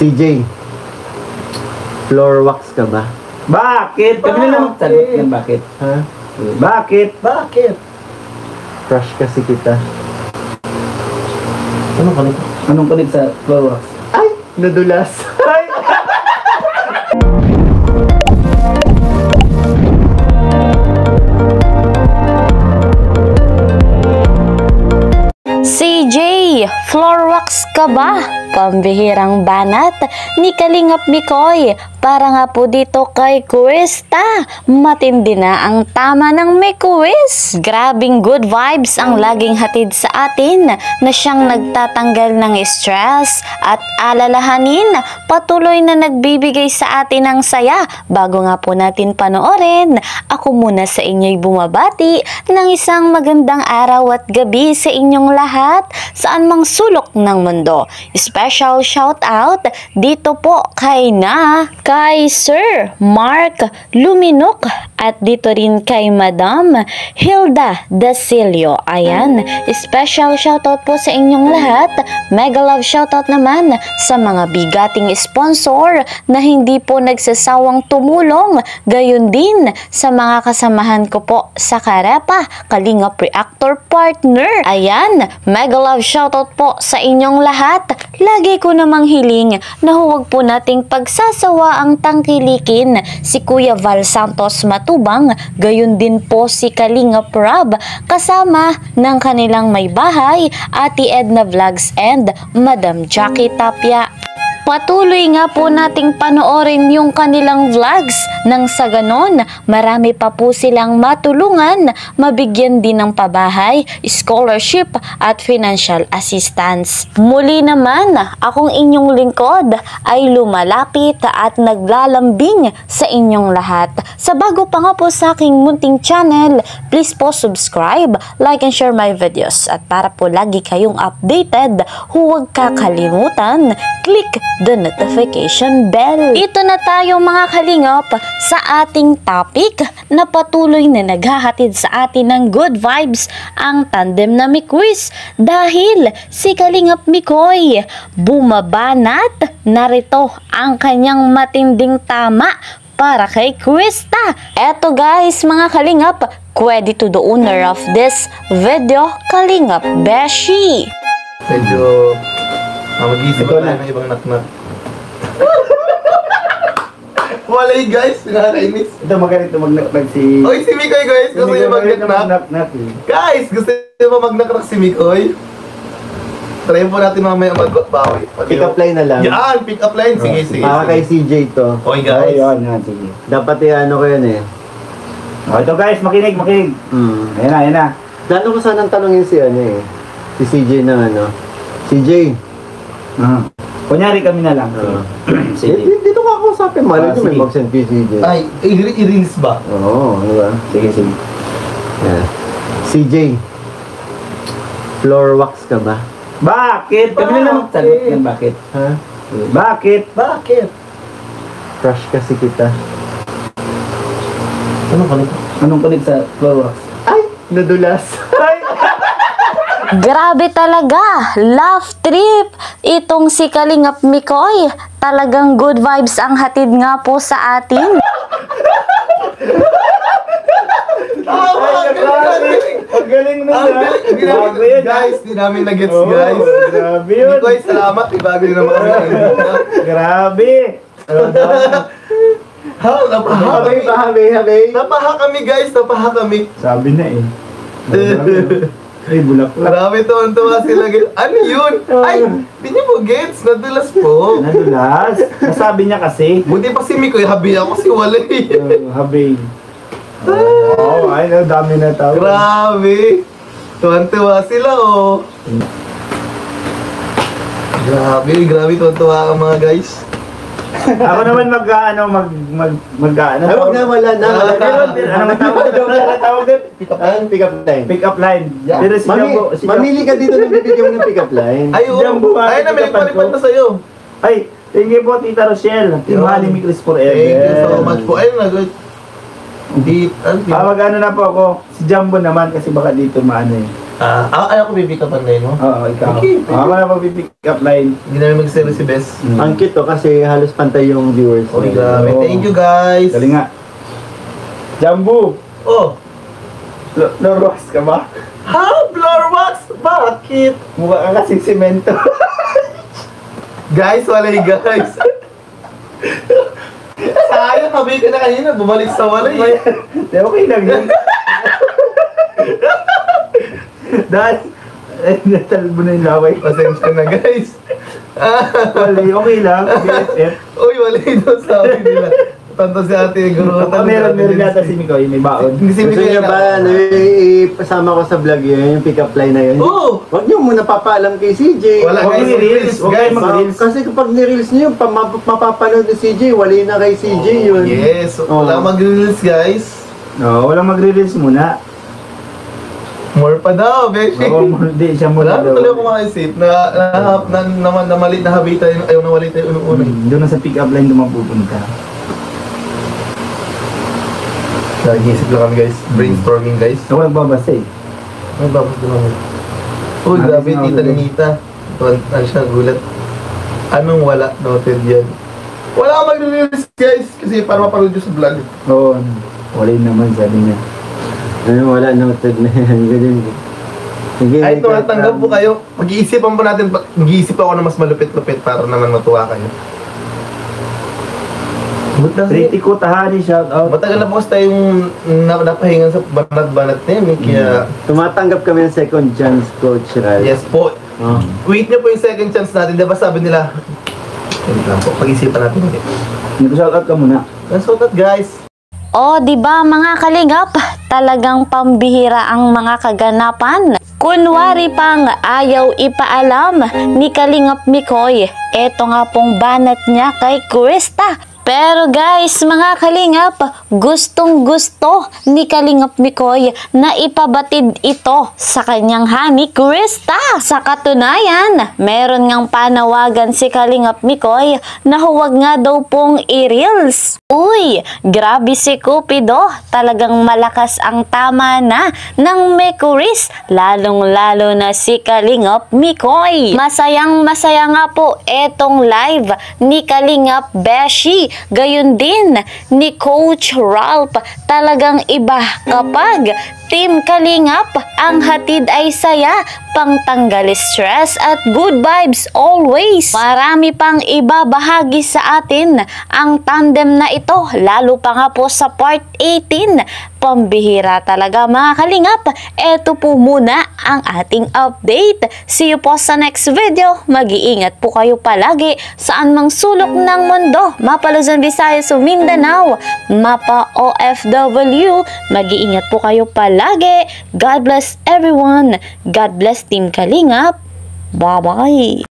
CJ, floor wax ka ba? Bakit? Kami na lang magsagot ng bakit. Ha? Bakit? Bakit? Crush kasi kita. Anong kanig sa floor wax? Ay! Nadulas. Ay! CJ, floor wax ka ba? Pambihirang banat ni Kalingap Mikoy. Para nga po dito kay Krista. Matindi na ang tama ng may quiz. Grabing good vibes ang laging hatid sa atin na siyang nagtatanggal ng stress at alalahanin. Patuloy na nagbibigay sa atin ng saya. Bago nga po natin panoorin, ako muna sa inyo'y bumabati ng isang magandang araw at gabi sa inyong lahat saan mang sulok ng mundo. Special shout out dito po kay Sir Mark Luminok at dito rin kay Madam Hilda Dasilio. Ayan, special shoutout po sa inyong lahat. Mega love shoutout naman sa mga bigating sponsor na hindi po nagsasawang tumulong. Gayon din sa mga kasamahan ko po sa Karepa, Kalingap Reactor Partner. Ayan, mega love shoutout po sa inyong lahat. Lagi ko namang hiling na huwag po nating pagsasawa ang tangkilikin si Kuya Val Santos Matubang, gayon din po si Kalingap Rob kasama ng kanilang may bahay, Ate Edna Vlogs and Madam Jackie Tapia. Patuloy nga po nating panoorin yung kanilang vlogs nang sa ganon marami pa po silang matulungan, mabigyan din ng pabahay, scholarship at financial assistance. Muli naman, akong inyong lingkod ay lumalapit at naglalambing sa inyong lahat. Sa bago pa nga po sa aking munting channel, please po subscribe, like and share my videos. At para po lagi kayong updated, huwag kakalimutan, click the notification bell. Ito na tayo mga kalingap sa ating topic na patuloy na naghahatid sa atin ng good vibes ang tandem na Quiz dahil si Kalingap Mikoy bumabanat. Narito ang kanyang matinding tama para kay Krista. Eto guys mga kalingap, credit to the owner of this video, Kalingap Beshi. Medyo mag-isip ko na ng ibang knock-knock. Walay guys, nakakainis. Ito magganito mag-knock si... Oy, si Mikoy guys, gusto niyo mag-knock-knock? Guys, gusto niyo ba mag-knock-knock si Mikoy? Try po natin mamaya mag-bawi. Pick up line na lang. Yan, pick up line. Sige. Kay CJ to. Oy guys. Ayun, sige. Dapat ano ko yun eh. Ito guys, makinig. Ayan na. Dano ko sanang tanongin si si CJ na CJ. Kunyari kami na lang. Dito ka ako sa akin. Malay ko may mag-send kay CJ. Ay, i-release ba? Oo, ano ba? Sige. Yeah. CJ, floor wax ka ba? Bakit? Kami na lang magsagot ng bakit. Ha? Bakit? Bakit? Crush kasi kita. Anong kanig sa floor wax? Ay! Nadulas. Ay! Grabe talaga, laugh trip. Itong si Kalingap Mikoy, talagang good vibes ang hatid nga po sa atin. Ang galing na Grabe yun guys, di namin na-gets guys. Grabe yun. Mikoy, salamat. Ibago nyo naman kami. Grabe. Napaha kami guys, napaha kami. Sabi na eh. Ay, bulak. Marami tuwan-tuwa sila guys. Ano yun? Ay, di nyo mo gets, nadulas po. Nadulas. Nasabi niya kasi. Buti pa si Mikoy, habi ako si Walay. Habi. Ay, dami na tao. Grabe. Tuwan-tuwa sila oh. Grabe tuwan-tuwa ang mga guys. Ako naman Ay, wag na, wala na. Ano tawag din? Pick up line. Pick up line. Yeah. Pero si Jambo, Mamili ka dito ng bibigyan mo ng pick up line. Ay, oo. Ay, namilipad na sa'yo. Ay, thank you po, Tita Rochelle. Team Honey Miklis forever. Thank you so much po. Ayun na, good. Hindi, Mag-ano na po ako. Si Jambo naman kasi baka dito maano eh. Ayaw ko pipick up ang line mo. Oo, ikaw. Okay. Ako na mag-pick up line. Hindi namin mag-series si Bes. Ang cute to kasi halos pantay yung viewers. Okay, grabe. Oo. Thank you guys. Dali nga. Jambu! Oh, Loroas ka ba? ha? Floor wax? Bakit? Mukha ka kasing simento. Guys, walay guys. Sayang, sabi ka na kanina, bumalik sa walay. Di, okay lang yun. Dahil, natal mo na yung laway. Pasensya na guys. Wali, okay lang. BFF. Uy, walay daw sabi nila. Tanto si ate guru. Meron yata si Mikoy, may baon. Hindi si Gusto Mikoy niyo ba na ipasama ko sa vlog yun, yung pick-up line na yun? Oo. Huwag niyo muna papaalam kay CJ. Wala Huwag guys, mo i-reels, guys. huwag kayo mag-reels. Kasi kapag ni-reels niyo, mapapanood ni CJ, wali na kay CJ yun. Yes, Oo. wala mag-reels guys. No, walang magre-reels muna. More pa daw, Beshi. Oo, hindi siya muna Wala na tuloy daw. ako makaisip na malit na habita yung ayaw na walit yung unang. Doon na sa pick-up line doon mapupunta. Nag-iisip lang kami guys. Brainstorming guys. Ako nagbabasa eh. Ay, babas din ako. Uy, grabe, tita ni Nita. Ano siya, gulat. Anong wala? Noted yan. Wala ka mag-release guys. Kasi para mapanood yun sa vlog. Oo, wala naman sabi niya. Ano, wala noted na yan. Ganun. Sige, Ay, tumatanggap po kayo. Mag-iisipan po natin. Mag-iisip ako na mas malupit-lupit para naman matuwa kayo. Pretty ko tahani, shout out. Matagal na po kasi tayong napahingan sa banat-banat na yun. Kaya, Tumatanggap kami ng second chance, Coach Ral. yes po. Oh. Wait niyo po yung second chance natin. Diba sabi nila, wait lang po. Pag-isipan natin ulit. Nag-shout out ka muna. That's all that guys. O, di ba mga kalingap, talagang pambihira ang mga kaganapan. Kunwari pang ayaw ipaalam ni Kalingap Mikoy, eto nga pong banat niya kay Krista. Pero guys, mga kalingap, gustong gusto ni Kalingap Mikoy na ipabatid ito sa kanyang honey Krista. Sa katunayan, meron ngang panawagan si Kalingap Mikoy na huwag nga daw pong i-reels. Uy, grabe si Cupido, talagang malakas ang tama na ng Mekuris, lalong-lalo na si Kalingap Mikoy. Masayang-masaya nga po etong live ni Kalingap Beshi. Gayon din ni Coach Ralph, talagang iba kapag Team Kalingap ang hatid ay saya, pangtanggal stress at good vibes always. Marami pang ibabahagi sa atin ang tandem na ito, lalo pa nga po sa part 18. Pambihira talaga mga kalingap. Ito po muna ang ating update. See you po sa next video. Mag-iingat po kayo palagi saan mang sulok ng mundo. Mapa Luzon, Visayas o Mindanao, mapa OFW. Mag-iingat po kayo palagi. God bless everyone. God bless Team Kalingap. Bye-bye.